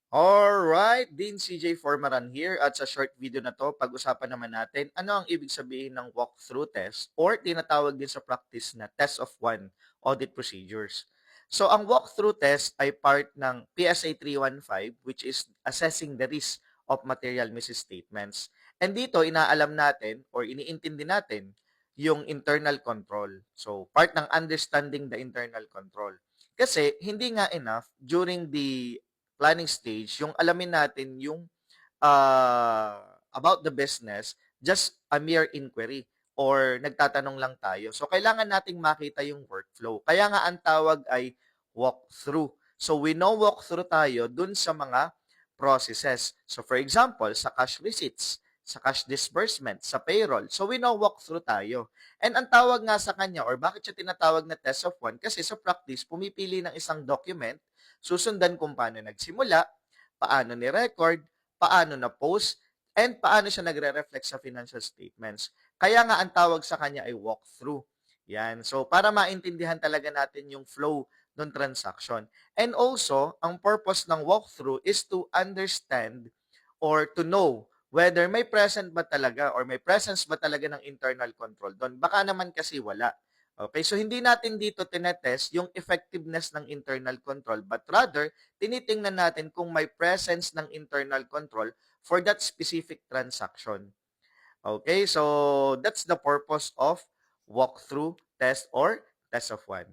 Alright, Dean CJ Formaran here at sa short video na to, pag-usapan naman natin ano ang ibig sabihin ng walkthrough test or tinatawag din sa practice na test of one audit procedures. So, ang walkthrough test ay part ng PSA 315 which is assessing the risk of material misstatements. And dito, inaalam natin or iniintindi natin yung internal control. So, part ng understanding the internal control. Kasi, hindi nga enough during the planning stage, yung alamin natin yung about the business, just a mere inquiry or nagtatanong lang tayo. So, kailangan nating makita yung workflow. Kaya nga ang tawag ay walkthrough. So, we know walkthrough tayo dun sa mga processes. So, for example, sa cash receipts, sa cash disbursement, sa payroll. So, we know walkthrough tayo. And ang tawag nga sa kanya or bakit siya tinatawag na test of one? Kasi sa practice, pumipili ng isang document, susundan kung paano nagsimula, paano ni-record, paano na-post, and paano siya nagre-reflect sa financial statements. Kaya nga ang tawag sa kanya ay walkthrough. Yan. So, para maintindihan talaga natin yung flow ng transaction. And also, ang purpose ng walkthrough is to understand or to know whether may present ba talaga or may presence ba talaga ng internal control doon. Baka naman kasi wala. Okay, so hindi natin dito tinetest yung effectiveness ng internal control, but rather, tinitingnan natin kung may presence ng internal control for that specific transaction. Okay, so that's the purpose of walkthrough test or test of one.